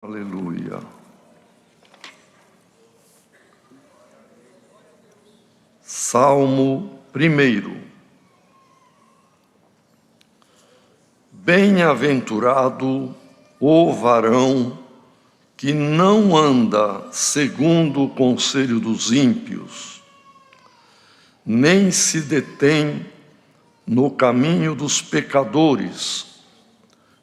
Aleluia. Salmo 1. Bem-aventurado o varão que não anda segundo o conselho dos ímpios, nem se detém no caminho dos pecadores,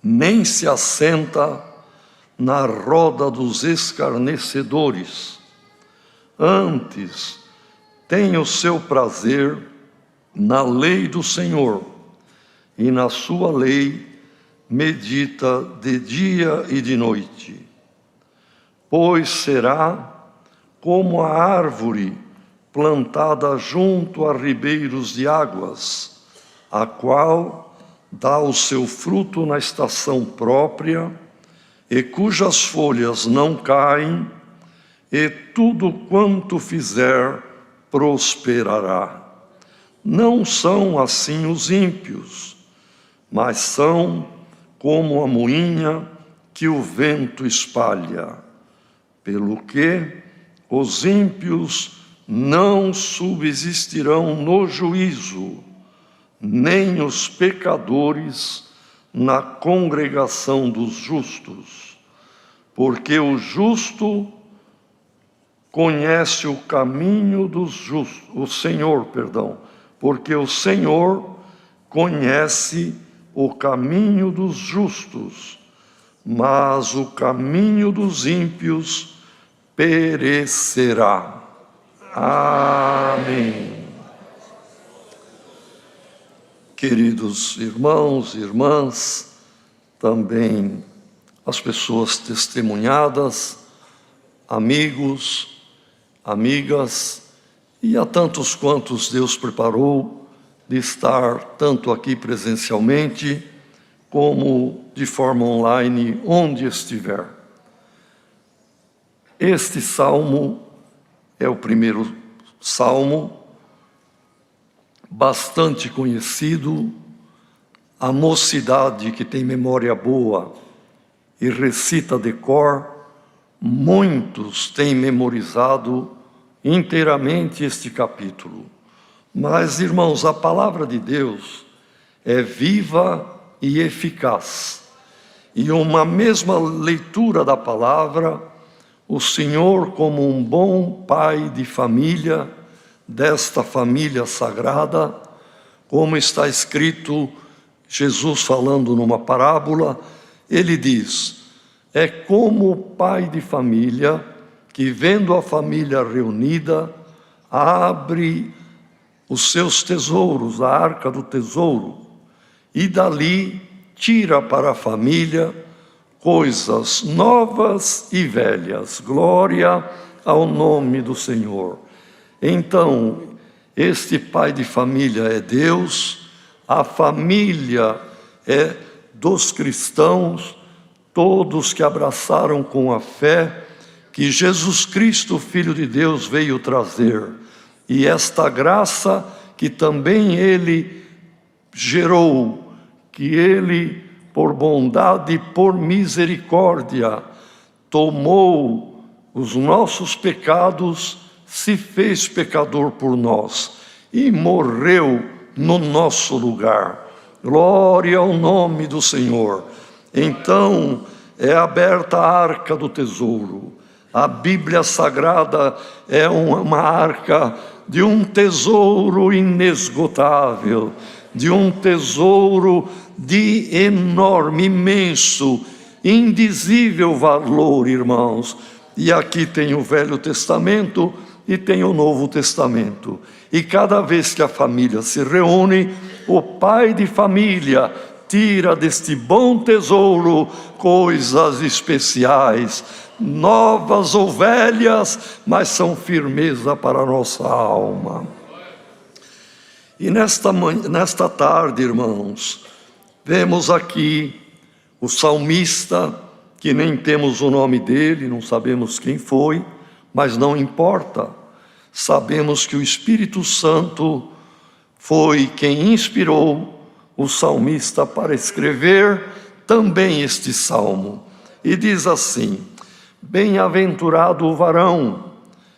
nem se assenta na roda dos escarnecedores. Antes, tem o seu prazer na lei do Senhor, e na sua lei medita de dia e de noite. Pois será como a árvore plantada junto a ribeiros de águas, a qual dá o seu fruto na estação própria, e cujas folhas não caem, e tudo quanto fizer prosperará. Não são assim os ímpios, mas são como a moinha que o vento espalha. Pelo que os ímpios não subsistirão no juízo, nem os pecadores na congregação dos justos, porque o justo conhece o caminho dos justos, porque o Senhor conhece o caminho dos justos, mas o caminho dos ímpios perecerá. Amém. Queridos irmãos e irmãs, também as pessoas testemunhadas, amigos, amigas, e a tantos quantos Deus preparou de estar tanto aqui presencialmente, como de forma online, onde estiver. Este salmo é o primeiro salmo, bastante conhecido. A mocidade que tem memória boa e recita de cor, muitos têm memorizado inteiramente este capítulo. Mas, irmãos, a palavra de Deus é viva e eficaz. E uma mesma leitura da palavra, o Senhor, como um bom pai de família, desta família sagrada, como está escrito, Jesus falando numa parábola, ele diz: é como o pai de família que, vendo a família reunida, abre os seus tesouros, a arca do tesouro, e dali tira para a família coisas novas e velhas. Glória ao nome do Senhor. Então, este pai de família é Deus, a família é dos cristãos, todos que abraçaram com a fé que Jesus Cristo, Filho de Deus, veio trazer. E esta graça que também Ele gerou, que Ele, por bondade e por misericórdia, tomou os nossos pecados, se fez pecador por nós e morreu no nosso lugar. Glória ao nome do Senhor. Então é aberta a arca do tesouro. A Bíblia Sagrada é uma arca de um tesouro inesgotável, de um tesouro de enorme, imenso, indizível valor, irmãos. E aqui tem o Velho Testamento e tem o Novo Testamento. E cada vez que a família se reúne, o pai de família tira deste bom tesouro coisas especiais, novas ou velhas, mas são firmeza para a nossa alma. E nesta tarde, irmãos, vemos aqui o salmista, que nem temos o nome dele, não sabemos quem foi, mas não importa. Sabemos que o Espírito Santo foi quem inspirou o salmista para escrever também este salmo. e diz assim: bem-aventurado o varão.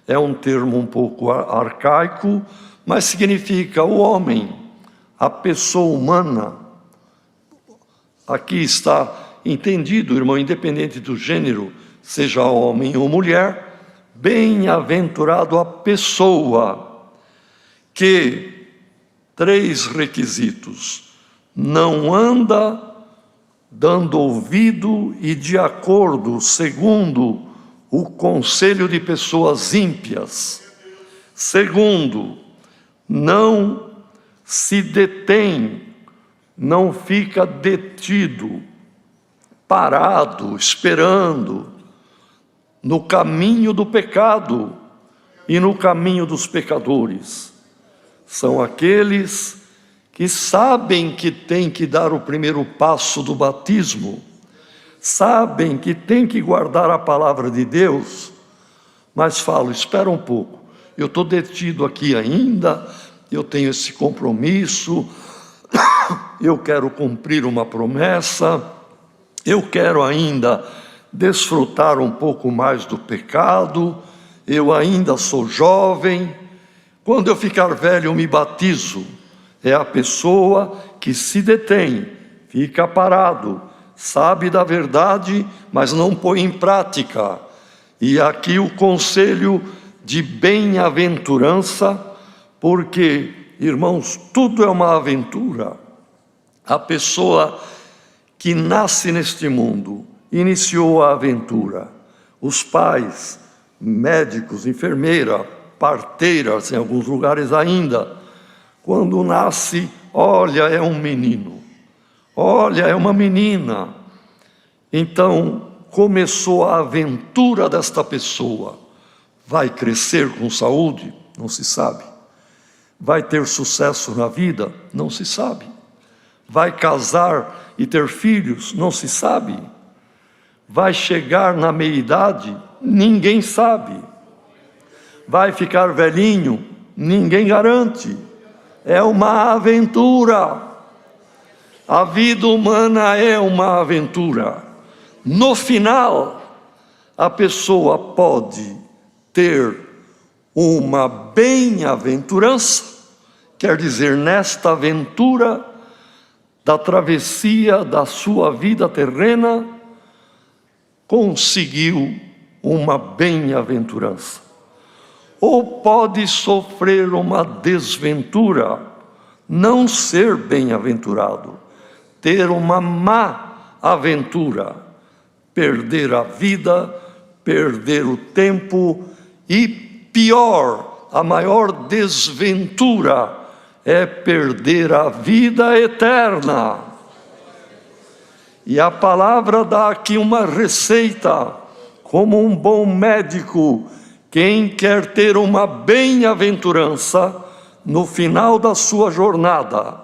É um termo um pouco arcaico, mas significa o homem, a pessoa humana. Aqui está entendido, irmão, independente do gênero, seja homem ou mulher, bem-aventurado a pessoa que, 3 requisitos, não anda dando ouvido e de acordo, segundo o conselho de pessoas ímpias. Segundo, não se detém, não fica detido, parado, esperando, no caminho do pecado e no caminho dos pecadores. São aqueles que sabem que tem que dar o primeiro passo do batismo, sabem que tem que guardar a palavra de Deus, mas falam: espera um pouco, eu estou detido aqui ainda, eu tenho esse compromisso, eu quero cumprir uma promessa, eu quero ainda desfrutar um pouco mais do pecado, eu ainda sou jovem, quando eu ficar velho eu me batizo. É a pessoa que se detém, fica parado, sabe da verdade, mas não põe em prática. E aqui o conselho de bem-aventurança, porque, irmãos, tudo é uma aventura. A pessoa que nasce neste mundo iniciou a aventura. Os pais, médicos, enfermeira, parteiras, em alguns lugares ainda, quando nasce, olha, é um menino, olha, é uma menina. Então, começou a aventura desta pessoa. Vai crescer com saúde? Não se sabe. Vai ter sucesso na vida? Não se sabe. Vai casar e ter filhos? Não se sabe. Vai chegar na meia-idade? Ninguém sabe. Vai ficar velhinho? Ninguém garante. É uma aventura. A vida humana é uma aventura. No final, a pessoa pode ter uma bem-aventurança, quer dizer, nesta aventura da travessia da sua vida terrena, conseguiu uma bem-aventurança. Ou pode sofrer uma desventura, não ser bem-aventurado, ter uma má aventura, perder a vida, perder o tempo e, pior, a maior desventura é perder a vida eterna. E a palavra dá aqui uma receita, como um bom médico. Quem quer ter uma bem-aventurança no final da sua jornada,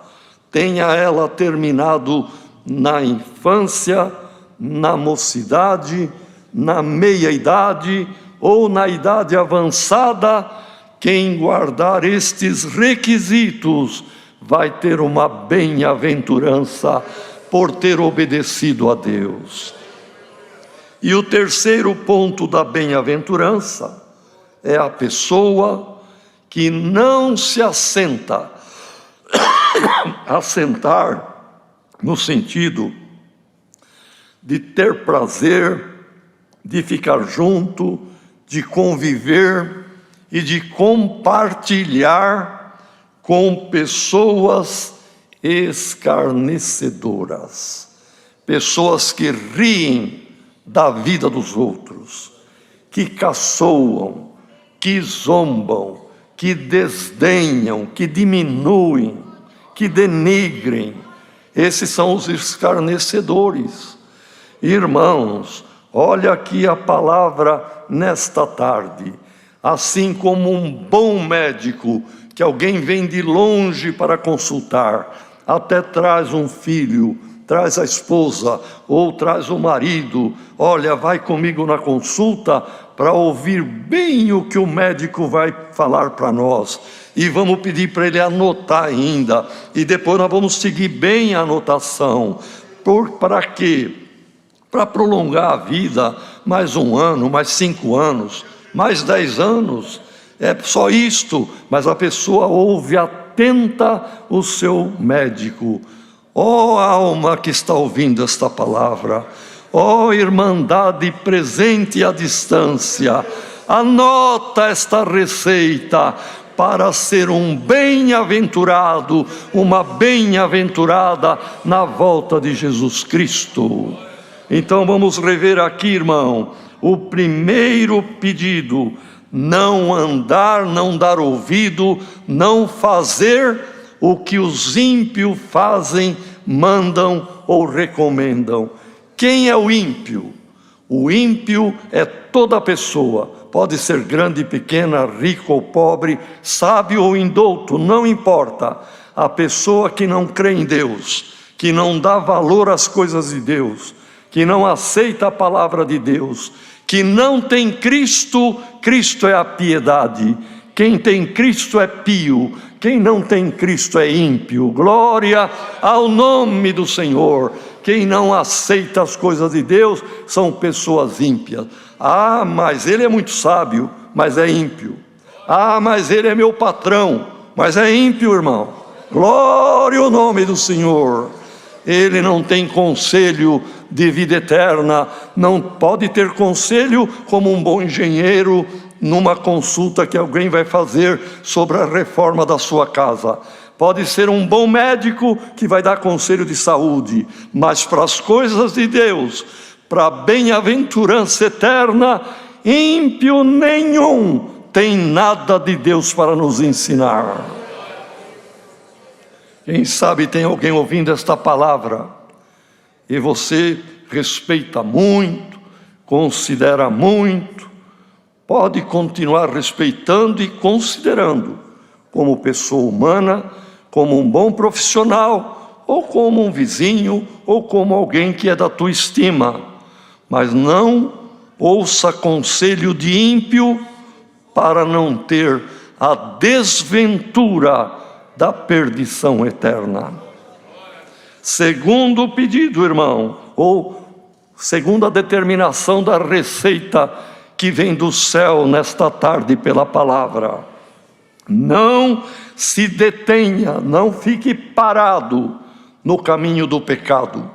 tenha ela terminado na infância, na mocidade, na meia-idade ou na idade avançada, quem guardar estes requisitos vai ter uma bem-aventurança por ter obedecido a Deus. E o terceiro ponto da bem-aventurança é a pessoa que não se assenta. Assentar no sentido de ter prazer, de ficar junto, de conviver e de compartilhar com pessoas escarnecedoras, pessoas que riem da vida dos outros, que caçoam, que zombam, que desdenham, que diminuem, que denigrem. Esses são os escarnecedores. Irmãos, olha aqui a palavra nesta tarde. Assim como um bom médico, que alguém vem de longe para consultar, até traz um filho, traz a esposa ou traz o marido, olha, vai comigo na consulta para ouvir bem o que o médico vai falar para nós. E vamos pedir para ele anotar ainda, e depois nós vamos seguir bem a anotação. Para quê? para prolongar a vida, mais 1 ano, mais 5 anos, mais 10 anos, é só isto, mas a pessoa ouve atenta o seu médico. Ó alma que está ouvindo esta palavra, ó irmandade presente à distância, anota esta receita para ser um bem-aventurado, uma bem-aventurada na volta de Jesus Cristo. Então vamos rever aqui, irmão, o primeiro pedido: não andar, não dar ouvido, não fazer o que os ímpios fazem, mandam ou recomendam. Quem é o ímpio? O ímpio é toda pessoa, pode ser grande, pequena, rico ou pobre, sábio ou indouto, não importa. A pessoa que não crê em Deus, que não dá valor às coisas de Deus, que não aceita a palavra de Deus, que não tem Cristo. Cristo é a piedade. Quem tem Cristo é pio, quem não tem Cristo é ímpio. Glória ao nome do Senhor. Quem não aceita as coisas de Deus são pessoas ímpias. Ah, mas ele é muito sábio, mas é ímpio. Ah, mas ele é meu patrão, mas é ímpio, irmão. Glória ao nome do Senhor. Ele não tem conselho de vida eterna, não pode ter conselho como um bom engenheiro numa consulta que alguém vai fazer sobre a reforma da sua casa. Pode ser um bom médico que vai dar conselho de saúde, mas para as coisas de Deus, para a bem-aventurança eterna, ímpio nenhum tem nada de Deus para nos ensinar. Quem sabe tem alguém ouvindo esta palavra e você respeita muito, considera muito, pode continuar respeitando e considerando como pessoa humana, como um bom profissional, ou como um vizinho, ou como alguém que é da tua estima, mas não ouça conselho de ímpio para não ter a desventura da perdição eterna. Segundo pedido, irmão, ou segunda determinação da receita que vem do céu nesta tarde pela palavra: não se detenha, não fique parado no caminho do pecado,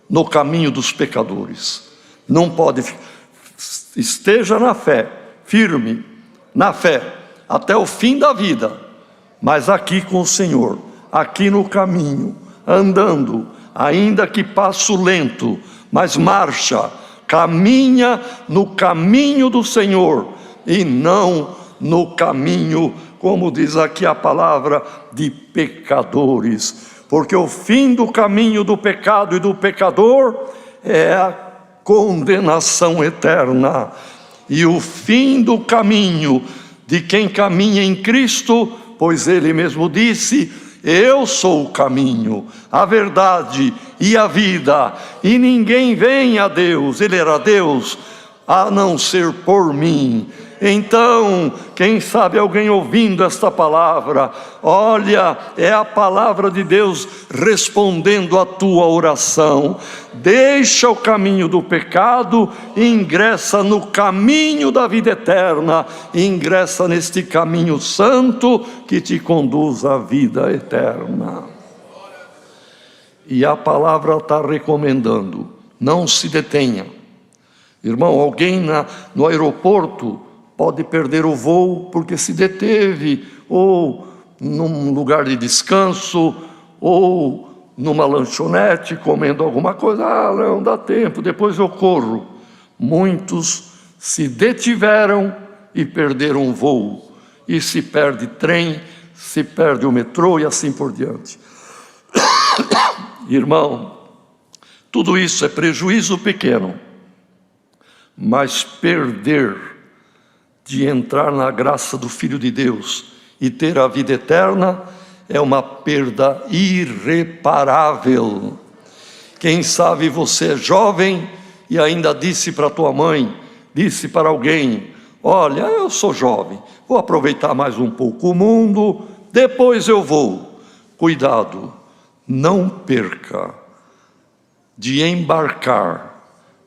no caminho dos pecadores. Não pode, esteja na fé, firme na fé, até o fim da vida, mas aqui com o Senhor, aqui no caminho, andando, ainda que passo lento, mas marcha, caminha no caminho do Senhor, e não no caminho, como diz aqui a palavra, de pecadores, porque o fim do caminho do pecado e do pecador é a condenação eterna, e o fim do caminho de quem caminha em Cristo, pois ele mesmo disse: eu sou o caminho, a verdade e a vida, e ninguém vem a Deus, ele era Deus, a não ser por mim. Então, quem sabe alguém ouvindo esta palavra, olha, é a palavra de Deus respondendo à tua oração. Deixa o caminho do pecado e ingressa no caminho da vida eterna, ingressa neste caminho santo que te conduz à vida eterna. E a palavra está recomendando: não se detenha. Irmão, alguém no aeroporto pode perder o voo porque se deteve, ou num lugar de descanso, ou numa lanchonete comendo alguma coisa. Ah, não dá tempo, depois eu corro. Muitos se detiveram e perderam o voo, e se perde trem, se perde o metrô e assim por diante. Irmão, tudo isso é prejuízo pequeno, mas perder de entrar na graça do Filho de Deus e ter a vida eterna é uma perda irreparável. Quem sabe você é jovem e ainda disse para tua mãe, disse para alguém: olha, eu sou jovem, vou aproveitar mais um pouco o mundo, depois eu vou. Cuidado, não perca de embarcar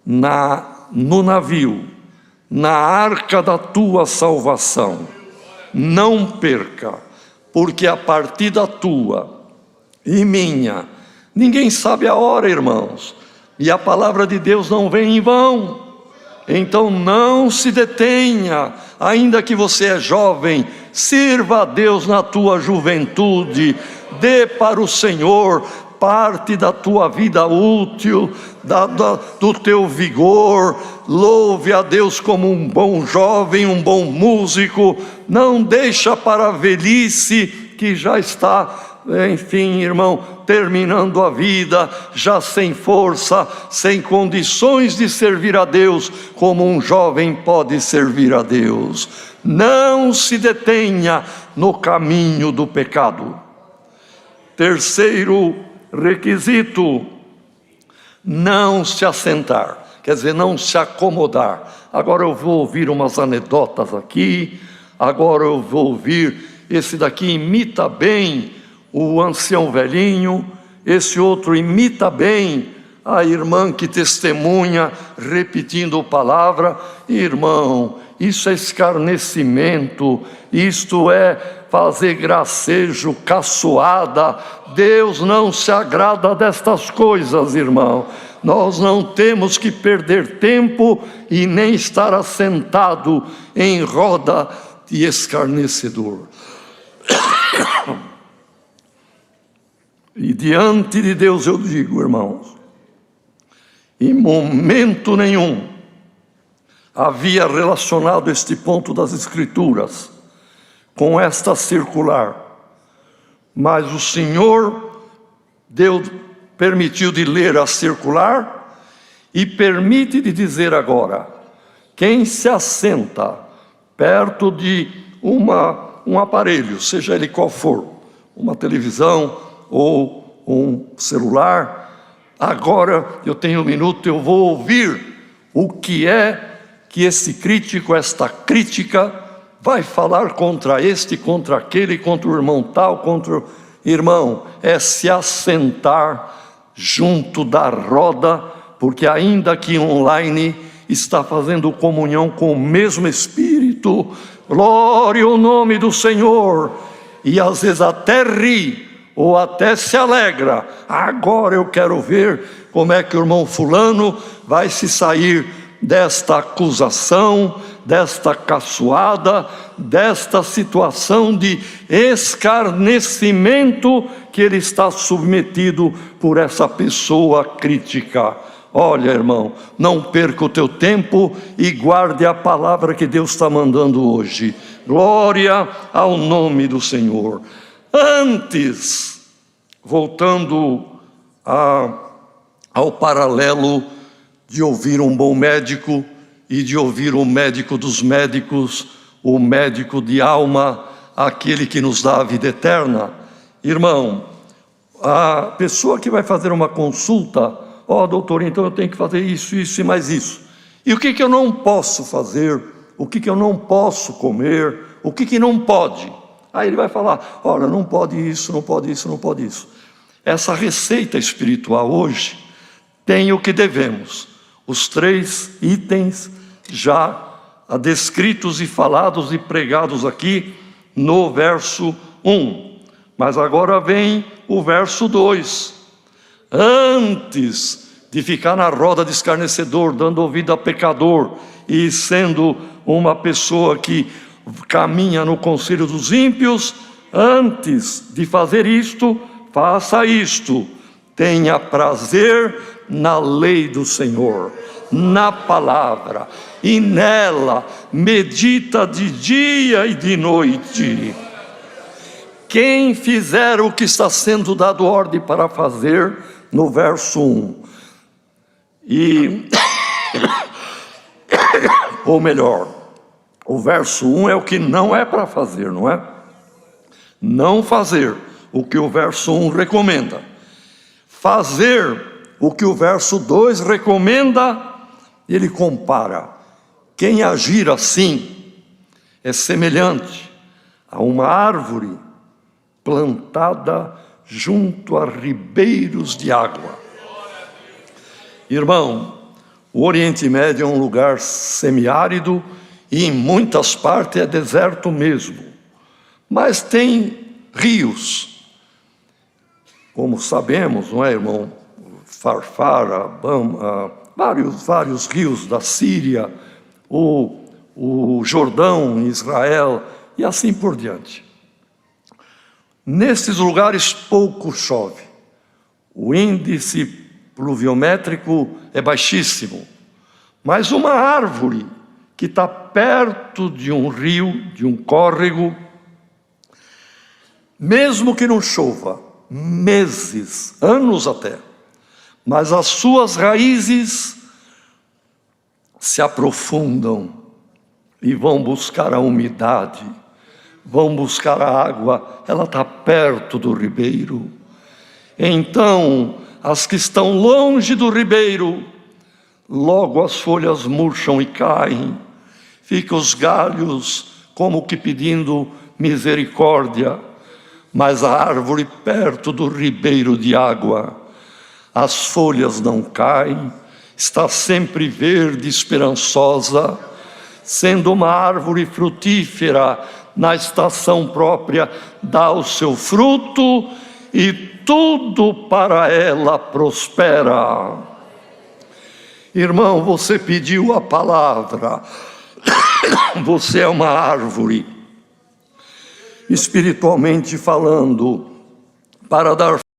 no navio, na arca da tua salvação. Não perca, porque a partida tua e minha, ninguém sabe a hora, irmãos, e a palavra de Deus não vem em vão. Então não se detenha, ainda que você é jovem, sirva a Deus na tua juventude, dê para o Senhor parte da tua vida útil, do teu vigor, louve a Deus como um bom jovem, um bom músico, não deixa para a velhice que já está, enfim, irmão, terminando a vida, já sem força, sem condições de servir a Deus, como um jovem pode servir a Deus. Não se detenha no caminho do pecado. Terceiro requisito: não se assentar, quer dizer, não se acomodar. Agora eu vou ouvir umas anedotas aqui, agora eu vou ouvir, esse daqui imita bem o ancião velhinho, esse outro imita bem a irmã que testemunha, repetindo palavra. Irmão, isso é escarnecimento, isto é fazer gracejo, caçoada. Deus não se agrada destas coisas, irmão. Nós não temos que perder tempo e nem estar assentado em roda de escarnecedor. E diante de Deus eu digo, irmãos, em momento nenhum havia relacionado este ponto das Escrituras com esta circular, mas o Senhor permitiu de ler a circular e permite de dizer agora: quem se assenta perto de um aparelho, seja ele qual for, uma televisão ou um celular, agora eu tenho um minuto, eu vou ouvir o que é que esse crítico, esta crítica, vai falar contra este, contra aquele, contra o irmão tal, contra o irmão. É se assentar junto da roda, porque ainda que online está fazendo comunhão com o mesmo Espírito. Glória ao nome do Senhor. E às vezes até ri, ou até se alegra. Agora eu quero ver como é que o irmão fulano vai se sair desta acusação, desta caçoada, desta situação de escarnecimento que ele está submetido por essa pessoa crítica. Olha, irmão, não perca o teu tempo e guarde a palavra que Deus está mandando hoje. Glória ao nome do Senhor. Antes, voltando ao paralelo de ouvir um bom médico e de ouvir o médico dos médicos, o médico de alma, aquele que nos dá a vida eterna. Irmão, a pessoa que vai fazer uma consulta, doutor, então eu tenho que fazer isso, isso e mais isso. E o que eu não posso fazer? O que eu não posso comer? O que não pode? Aí ele vai falar, olha, não pode isso, não pode isso, não pode isso. Essa receita espiritual hoje tem o que devemos. Os 3 itens já descritos e falados e pregados aqui no verso 1. Mas agora vem o verso 2. Antes de ficar na roda de escarnecedor, dando ouvido a pecador e sendo uma pessoa que caminha no conselho dos ímpios, antes de fazer isto, faça isto: tenha prazer na lei do Senhor, na palavra, e nela medita de dia e de noite. Quem fizer o que está sendo dado ordem para fazer, no verso 1, ou melhor, o verso 1 é o que não é para fazer, não é? Não fazer o que o verso 1 recomenda. Fazer o que o verso 2 recomenda, ele compara. Quem agir assim é semelhante a uma árvore plantada junto a ribeiros de água. Irmão, O Oriente Médio é um lugar semiárido e em muitas partes é deserto mesmo. Mas tem rios, como sabemos, não é, irmão? Farfara, vários rios da Síria, o Jordão em Israel e assim por diante. Nesses lugares pouco chove. O índice pluviométrico é baixíssimo. Mas uma árvore que está perto de um rio, de um córrego, mesmo que não chova, meses, anos até, mas as suas raízes se aprofundam e vão buscar a umidade, vão buscar a água, ela está perto do ribeiro. Então, as que estão longe do ribeiro, logo as folhas murcham e caem, ficam os galhos como que pedindo misericórdia, mas a árvore perto do ribeiro de água, as folhas não caem, está sempre verde, esperançosa, sendo uma árvore frutífera na estação própria, dá o seu fruto e tudo para ela prospera. Irmão, você pediu a palavra, você é uma árvore, espiritualmente falando, para dar